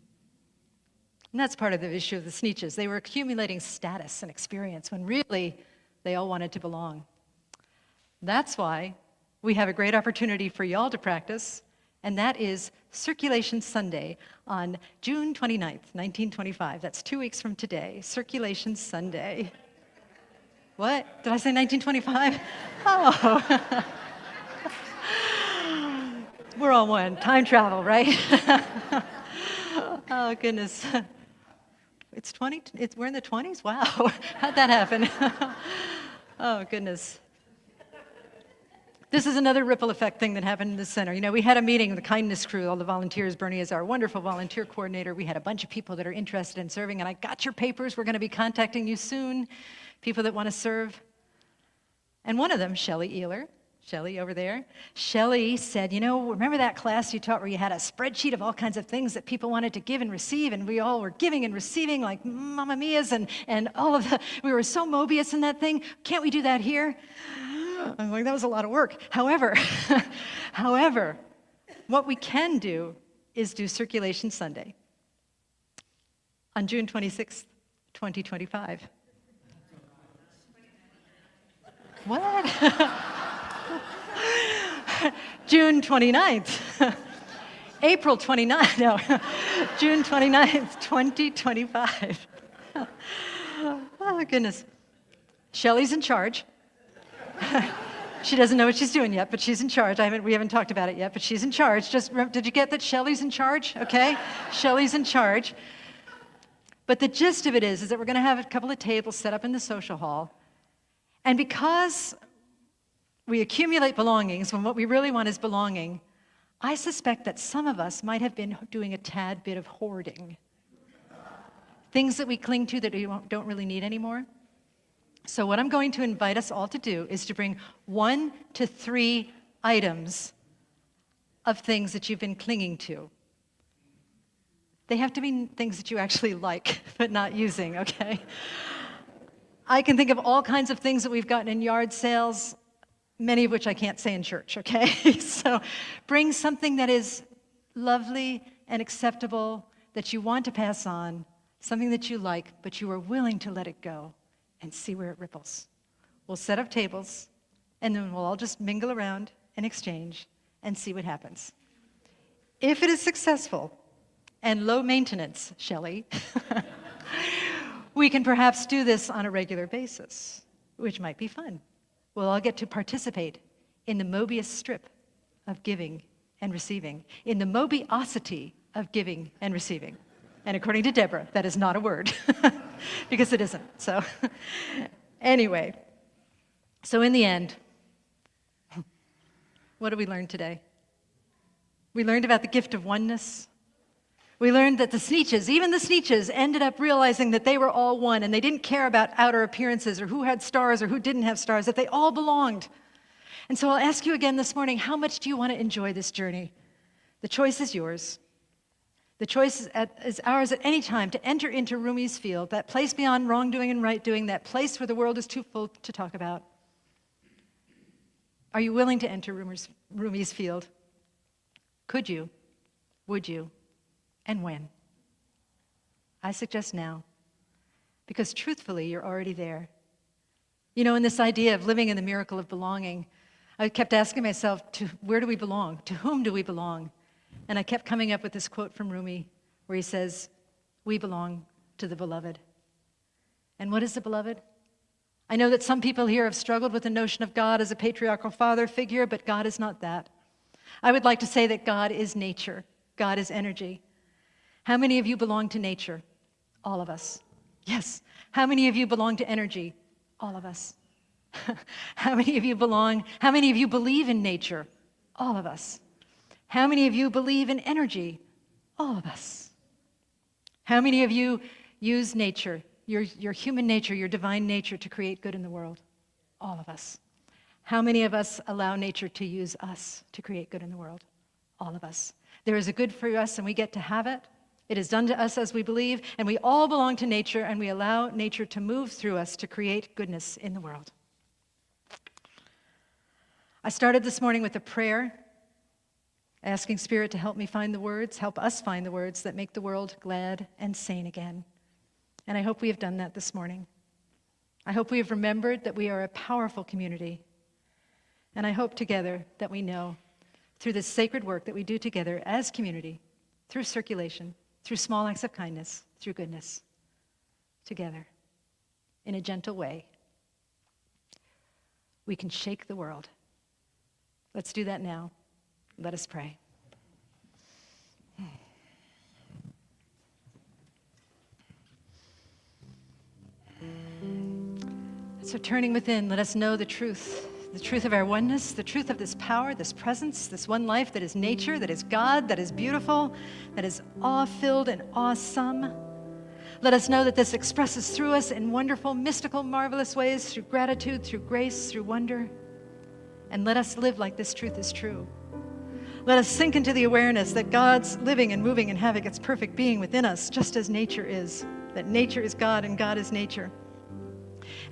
[SPEAKER 1] that's part of the issue of the Sneetches. They were accumulating status and experience when really they all wanted to belong. That's why we have a great opportunity for y'all to practice, and that is Circulation Sunday on June 29th, 1925. That's 2 weeks from today, Circulation Sunday. What? Did I say 1925? Oh. We're all one. Time travel, right? Oh, goodness. We're in the 20s? Wow. How'd that happen? Oh, goodness. This is another ripple effect thing that happened in the center. You know, we had a meeting with the kindness crew, all the volunteers. Bernie is our wonderful volunteer coordinator. We had a bunch of people that are interested in serving, and I got your papers. We're going to be contacting you soon, people that want to serve. And one of them, Shelley Ealer, Shelley over there, Shelley said, you know, remember that class you taught where you had a spreadsheet of all kinds of things that people wanted to give and receive, and we all were giving and receiving like Mamma Mia's and all of the, we were so Mobius in that thing. Can't we do that here? I'm like, that was a lot of work. However, what we can do is do Circulation Sunday on June 26th, 2025. What? June 29th. April 29th. No, June 29th, 2025. Oh, goodness. Shelley's in charge. She doesn't know what she's doing yet, but she's in charge. We haven't talked about it yet, but she's in charge. Did you get that Shelley's in charge? Okay? Shelley's in charge. But the gist of it is that we're going to have a couple of tables set up in the social hall. And because we accumulate belongings when what we really want is belonging, I suspect that some of us might have been doing a tad bit of hoarding. things that we cling to that we don't really need anymore. So what I'm going to invite us all to do is to bring 1 to 3 items of things that you've been clinging to. They have to be things that you actually like, but not using, okay? I can think of all kinds of things that we've gotten in yard sales, many of which I can't say in church, okay? So bring something that is lovely and acceptable, that you want to pass on, something that you like, but you are willing to let it go and see where it ripples. We'll set up tables, and then we'll all just mingle around and exchange and see what happens. If it is successful and low maintenance, Shelley, we can perhaps do this on a regular basis, which might be fun. We'll all get to participate in the Mobius strip of giving and receiving, in the Mobiosity of giving and receiving. And according to Deborah, that is not a word, because it isn't. So anyway, so in the end, what did we learn today? We learned about the gift of oneness. We learned that the Sneetches, even the Sneetches, ended up realizing that they were all one, and they didn't care about outer appearances or who had stars or who didn't have stars, that they all belonged. And so I'll ask you again this morning, how much do you want to enjoy this journey? The choice is yours. The choice is ours at any time to enter into Rumi's field, that place beyond wrongdoing and right doing, that place where the world is too full to talk about. Are you willing to enter Rumi's field? Could you? Would you? And when? I suggest now, because truthfully, you're already there. You know, in this idea of living in the miracle of belonging, I kept asking myself, where do we belong? To whom do we belong? And I kept coming up with this quote from Rumi, where he says, we belong to the beloved. And what is the beloved? I know that some people here have struggled with the notion of God as a patriarchal father figure, but God is not that. I would like to say that God is nature. God is energy. How many of you belong to nature? All of us. Yes. How many of you belong to energy? All of us. How many of you believe in nature? All of us. How many of you believe in energy? All of us. How many of you use nature, your human nature, your divine nature, to create good in the world? All of us. How many of us allow nature to use us to create good in the world? All of us. There is a good for us, and we get to have it. It is done to us as we believe, and we all belong to nature, and we allow nature to move through us to create goodness in the world. I started this morning with a prayer, asking Spirit to help me find the words, help us find the words that make the world glad and sane again. And I hope we have done that this morning. I hope we have remembered that we are a powerful community. And I hope together that we know, through this sacred work that we do together as community, through circulation, through small acts of kindness, through goodness, together, in a gentle way, we can shake the world. Let's do that now. Let us pray. So turning within, let us know the truth of our oneness, the truth of this power, this presence, this one life that is nature, that is God, that is beautiful, that is awe-filled and awesome. Let us know that this expresses through us in wonderful, mystical, marvelous ways, through gratitude, through grace, through wonder. And let us live like this truth is true. Let us sink into the awareness that God's living and moving and having its perfect being within us, just as nature is, that nature is God and God is nature.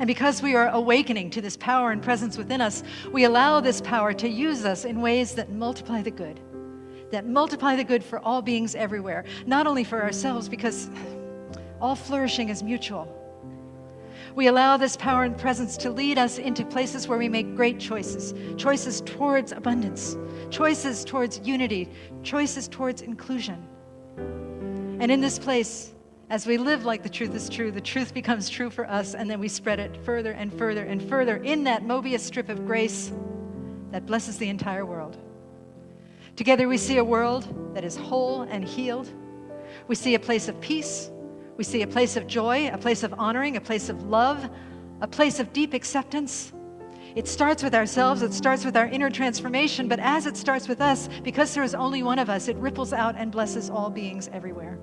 [SPEAKER 1] And because we are awakening to this power and presence within us, we allow this power to use us in ways that multiply the good for all beings everywhere, not only for ourselves, because all flourishing is mutual. We allow this power and presence to lead us into places where we make great choices towards abundance, choices towards unity, choices towards inclusion. And in this place, as we live like the truth is true, the truth becomes true for us, and then we spread it further and further and further in that Mobius strip of grace that blesses the entire world. Together we see a world that is whole and healed. We see a place of peace. We see a place of joy, a place of honoring, a place of love, a place of deep acceptance. It starts with ourselves, it starts with our inner transformation, but as it starts with us, because there is only one of us, it ripples out and blesses all beings everywhere.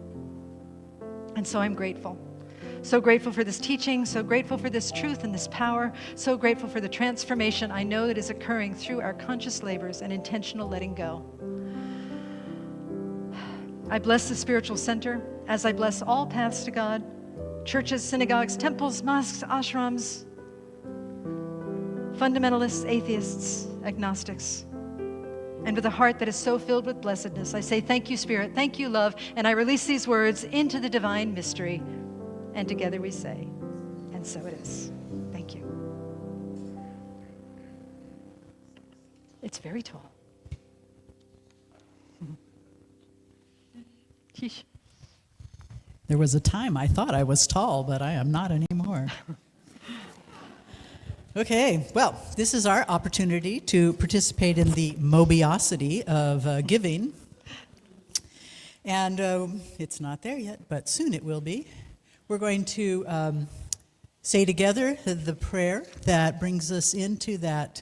[SPEAKER 1] And so I'm grateful. So grateful for this teaching, so grateful for this truth and this power, so grateful for the transformation I know that is occurring through our conscious labors and intentional letting go. I bless the spiritual center as I bless all paths to God, churches, synagogues, temples, mosques, ashrams, fundamentalists, atheists, agnostics. And with a heart that is so filled with blessedness, I say, thank you, Spirit, thank you, love, and I release these words into the divine mystery. And together we say, and so it is. Thank you. It's very tall. Sheesh.
[SPEAKER 5] There was a time I thought I was tall, but I am not anymore. Okay, well, this is our opportunity to participate in the mobiosity of giving. And it's not there yet, but soon it will be. We're going to say together the prayer that brings us into that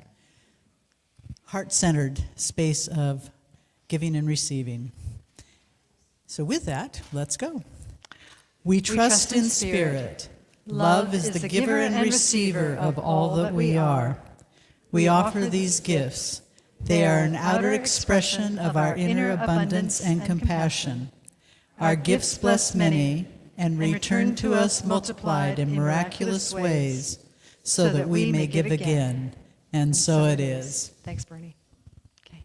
[SPEAKER 5] heart-centered space of giving and receiving. So with that, let's go. We trust in spirit. Love is the giver and receiver of all that we are. We offer these gifts. They are an outer expression of our inner abundance and compassion. Our gifts bless many and return to us multiplied in miraculous ways so that we may give again. And so it is.
[SPEAKER 1] Thanks, Bernie. Okay.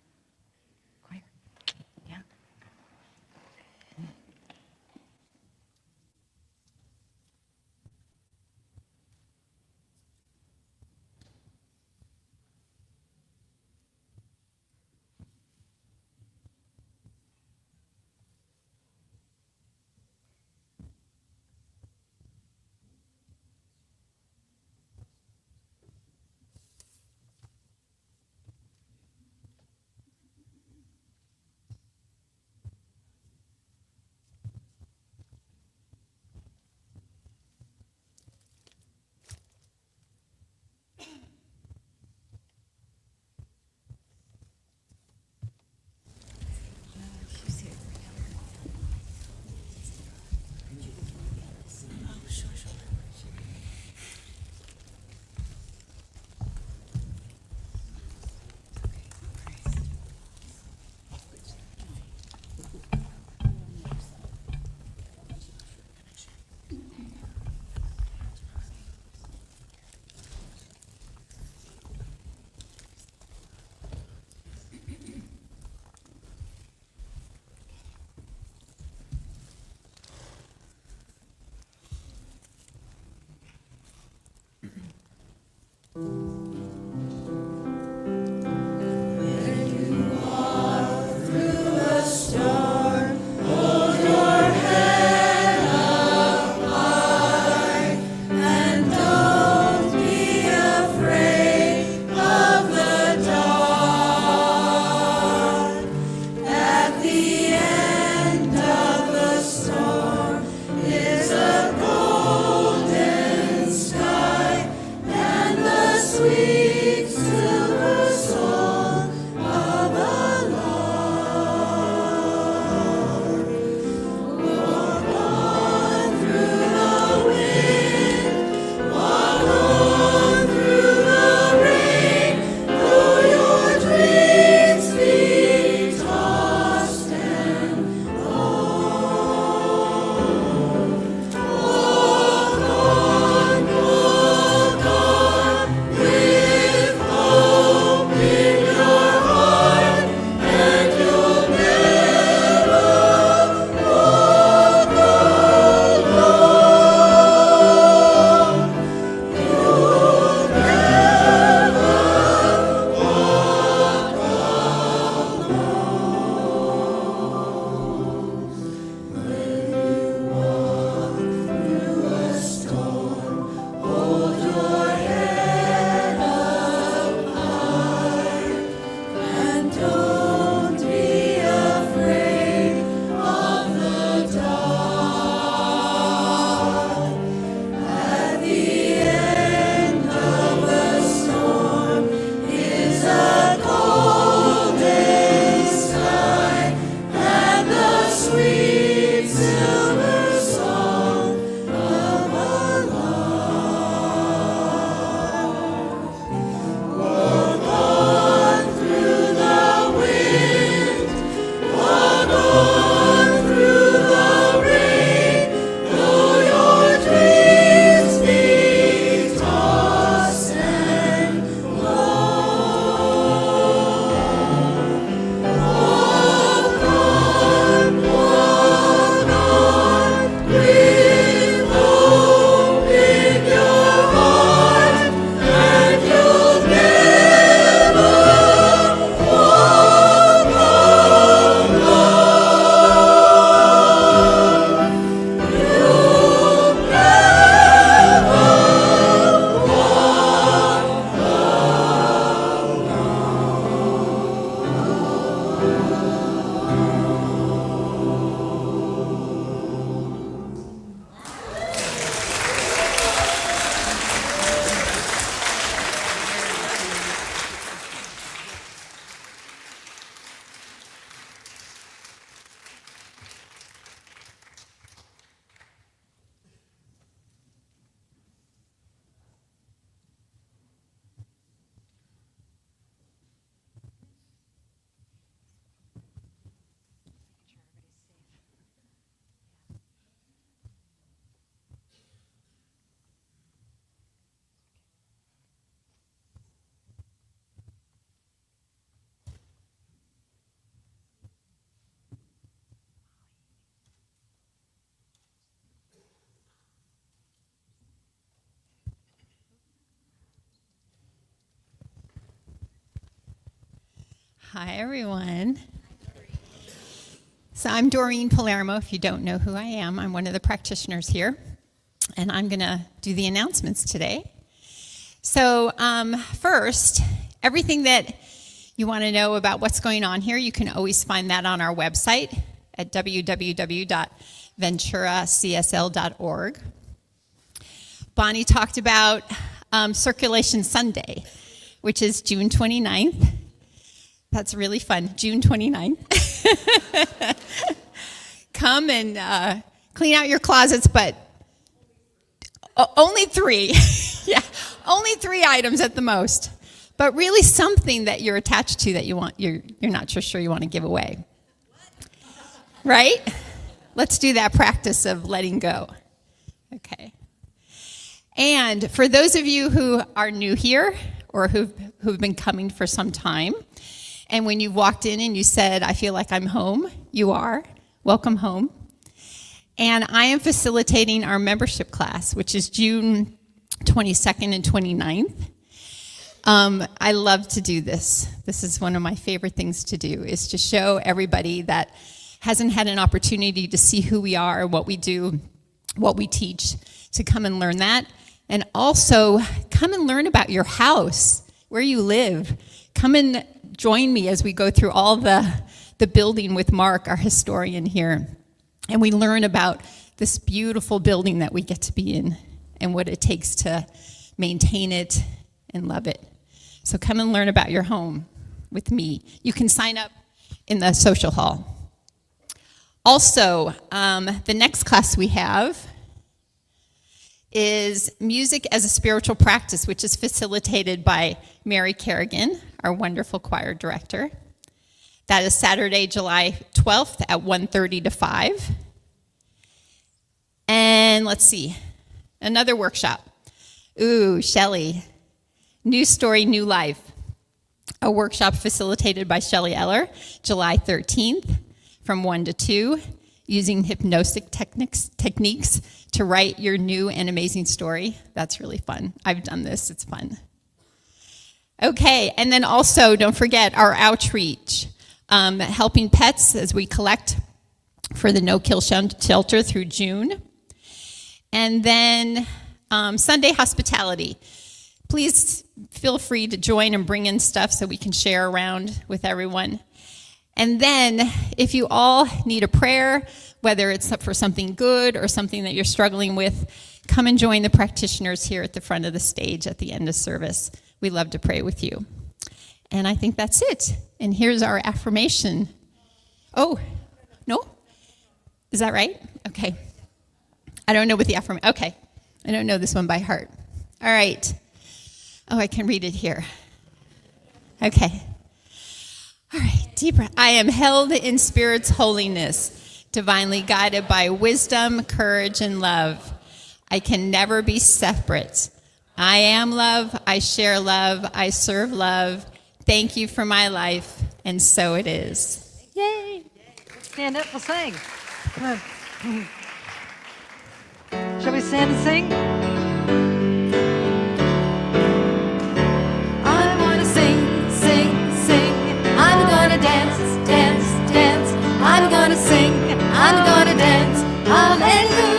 [SPEAKER 1] Choir. Yeah.
[SPEAKER 6] Hi, everyone. So I'm Doreen Palermo. If you don't know who I am, I'm one of the practitioners here, and I'm going to do the announcements today. So first, everything that you want to know about what's going on here, you can always find that on our website at www.venturacsl.org. Bonnie talked about Circulation Sunday, which is June 29th. That's really fun, June 29th. Come and clean out your closets, but only 3. Yeah, only 3 items at the most. But really something that you're attached to that you're not sure you want to give away. Right? Let's do that practice of letting go. Okay. And for those of you who are new here or who've been coming for some time, and when you walked in and you said, I feel like I'm home, you are. Welcome home. And I am facilitating our membership class, which is June 22nd and 29th. I love to do this. This is one of my favorite things to do, is to show everybody that hasn't had an opportunity to see who we are, what we do, what we teach, to come and learn that. And also, come and learn about your house, where you live. Come and join me as we go through all the building with Mark, our historian here. And we learn about this beautiful building that we get to be in and what it takes to maintain it and love it. So come and learn about your home with me. You can sign up in the social hall. Also, the next class we have is Music as a Spiritual Practice, which is facilitated by Mary Kerrigan, our wonderful choir director. That is Saturday, July 12th at 1:30 to 5. And let's see, another workshop. Ooh, Shelley, New Story, New Life. A workshop facilitated by Shelley Eller, July 13th from 1 to 2, using hypnotic techniques to write your new and amazing story. That's really fun. I've done this, it's fun. Okay, and then also don't forget our outreach, helping pets as we collect for the no-kill shelter through June. And then Sunday hospitality. Please feel free to join and bring in stuff so we can share around with everyone. And then if you all need a prayer, whether it's for something good or something that you're struggling with, come and join the practitioners here at the front of the stage at the end of service. We love to pray with you. And I think that's it. And here's our affirmation. Oh, no? Is that right? Okay. I don't know what the affirmation, okay. I don't know this one by heart. All right. Oh, I can read it here. Okay. All right, deep breath. I am held in Spirit's holiness, divinely guided by wisdom, courage, and love. I can never be separate. I am love, I share love, I serve love. Thank you for my life, and so it is. Yay!
[SPEAKER 1] Stand up, we'll sing. Come on. Shall we stand and sing?
[SPEAKER 7] I'm gonna sing, sing, sing. I'm gonna dance, dance, dance. I'm gonna sing, I'm gonna dance. Hallelujah.